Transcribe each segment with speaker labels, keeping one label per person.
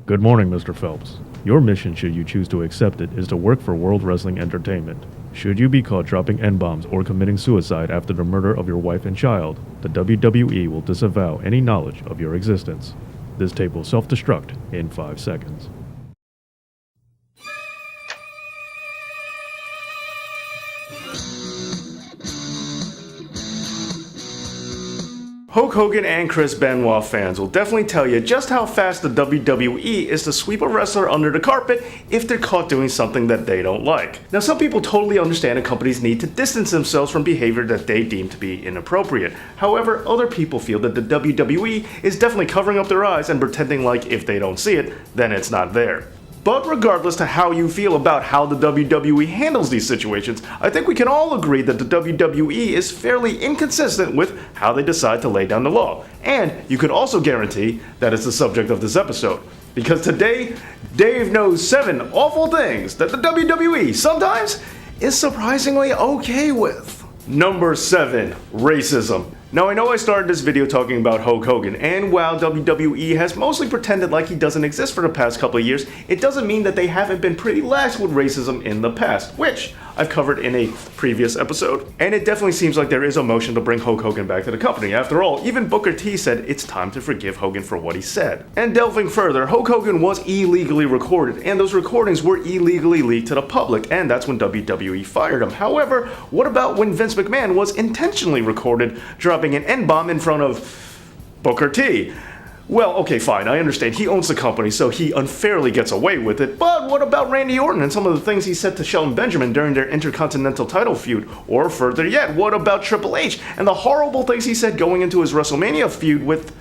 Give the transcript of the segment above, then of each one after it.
Speaker 1: Good morning, Mr. Phelps. Your mission, should you choose to accept it, is to work for World Wrestling Entertainment. Should you be caught dropping N-bombs or committing suicide after the murder of your wife and child, the WWE will disavow any knowledge of your existence. This tape will self-destruct in 5 seconds.
Speaker 2: Hulk Hogan and Chris Benoit fans will definitely tell you just how fast the WWE is to sweep a wrestler under the carpet if they're caught doing something that they don't like. Now, some people totally understand a company's need to distance themselves from behavior that they deem to be inappropriate. However, other people feel that the WWE is definitely covering up their eyes and pretending like if they don't see it, then it's not there. But regardless to how you feel about how the WWE handles these situations, I think we can all agree that the WWE is fairly inconsistent with how they decide to lay down the law. And you could also guarantee that it's the subject of this episode. Because today, Dave knows 7 awful things that the WWE sometimes is surprisingly okay with. Number 7. Racism. Now, I know I started this video talking about Hulk Hogan, and while WWE has mostly pretended like he doesn't exist for the past couple of years, it doesn't mean that they haven't been pretty lax with racism in the past, which I've covered in a previous episode. And it definitely seems like there is a motion to bring Hulk Hogan back to the company. After all, even Booker T said it's time to forgive Hogan for what he said. And delving further, Hulk Hogan was illegally recorded, and those recordings were illegally leaked to the public, and that's when WWE fired him. However, what about when Vince McMahon was intentionally recorded dropping an N-bomb in front of Booker T? Well, okay, fine, I understand. He owns the company, so he unfairly gets away with it. But what about Randy Orton and some of the things he said to Shelton Benjamin during their Intercontinental title feud? Or further yet, what about Triple H and the horrible things he said going into his WrestleMania feud with,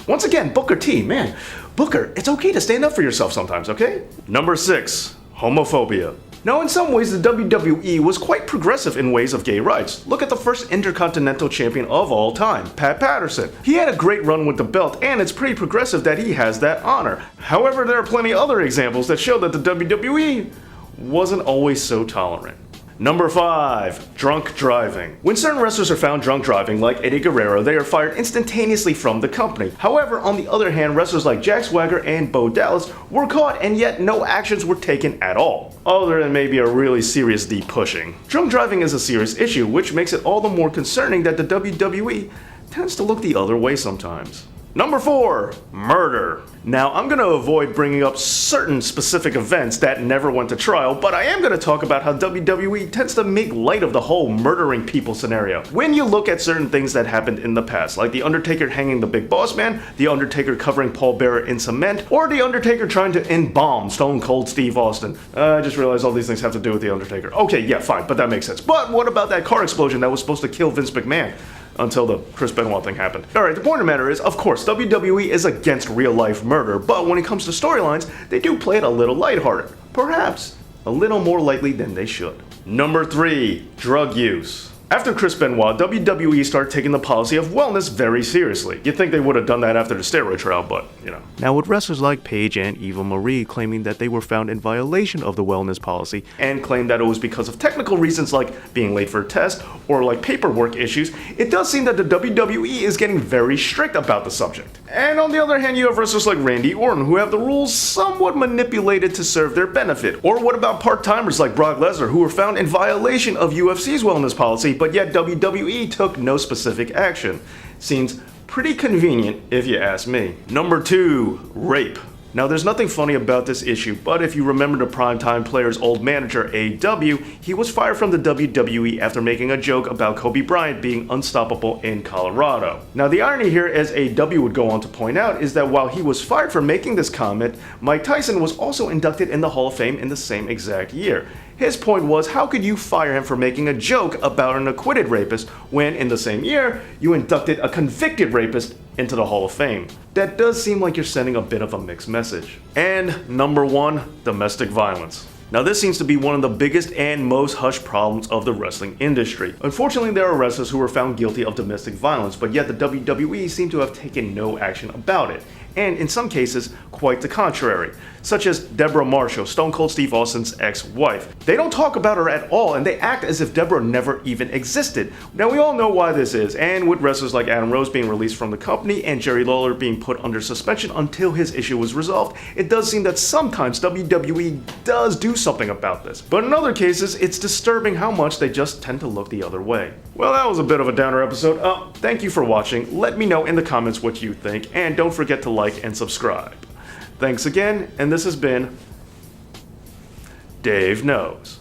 Speaker 2: once again, Booker T? Man, Booker, it's okay to stand up for yourself sometimes, okay? Number 6. Homophobia. Now, in some ways, the WWE was quite progressive in ways of gay rights. Look at the first Intercontinental Champion of all time, Pat Patterson. He had a great run with the belt, and it's pretty progressive that he has that honor. However, there are plenty of other examples that show that the WWE wasn't always so tolerant. Number 5. Drunk driving. When certain wrestlers are found drunk driving, like Eddie Guerrero, they are fired instantaneously from the company. However, on the other hand, wrestlers like Jack Swagger and Bo Dallas were caught, and yet no actions were taken at all, other than maybe a really serious deep pushing. Drunk driving is a serious issue, which makes it all the more concerning that the WWE tends to look the other way sometimes. Number 4. Murder. Now, I'm going to avoid bringing up certain specific events that never went to trial, but I am going to talk about how WWE tends to make light of the whole murdering people scenario. When you look at certain things that happened in the past, like The Undertaker hanging the Big Boss Man, The Undertaker covering Paul Bearer in cement, or The Undertaker trying to embalm Stone Cold Steve Austin. I just realized all these things have to do with The Undertaker. Okay, yeah, fine, but that makes sense. But what about that car explosion that was supposed to kill Vince McMahon? Until the Chris Benoit thing happened. Alright, the point of the matter is, of course, WWE is against real-life murder, but when it comes to storylines, they do play it a little lighthearted. Perhaps a little more lightly than they should. Number 3. Drug use. After Chris Benoit, WWE started taking the policy of wellness very seriously. You'd think they would have done that after the steroid trial, but, you know. Now, with wrestlers like Paige and Eva Marie claiming that they were found in violation of the wellness policy and claimed that it was because of technical reasons like being late for a test or like paperwork issues, it does seem that the WWE is getting very strict about the subject. And on the other hand, you have wrestlers like Randy Orton who have the rules somewhat manipulated to serve their benefit. Or what about part-timers like Brock Lesnar who were found in violation of UFC's wellness policy, but yet WWE took no specific action? Seems pretty convenient if you ask me. Number 2. Rape. Now, there's nothing funny about this issue, but if you remember the primetime player's old manager, A.W., he was fired from the WWE after making a joke about Kobe Bryant being unstoppable in Colorado. Now, the irony here, as A.W. would go on to point out, is that while he was fired for making this comment, Mike Tyson was also inducted in the Hall of Fame in the same exact year. His point was, how could you fire him for making a joke about an acquitted rapist when, in the same year, you inducted a convicted rapist into the Hall of Fame? That does seem like you're sending a bit of a mixed message. And number 1, domestic violence. Now, this seems to be one of the biggest and most hushed problems of the wrestling industry. Unfortunately, there are wrestlers who were found guilty of domestic violence, but yet the WWE seemed to have taken no action about it. and in some cases, quite the contrary, such as Deborah Marshall, Stone Cold Steve Austin's ex-wife. They don't talk about her at all, and they act as if Deborah never even existed. Now, we all know why this is, and with wrestlers like Adam Rose being released from the company and Jerry Lawler being put under suspension until his issue was resolved, it does seem that sometimes WWE does do something about this. But in other cases, it's disturbing how much they just tend to look the other way. Well, that was a bit of a downer episode. Thank you for watching. Let me know in the comments what you think, and don't forget to like and subscribe. Thanks again, and this has been Dave Knows.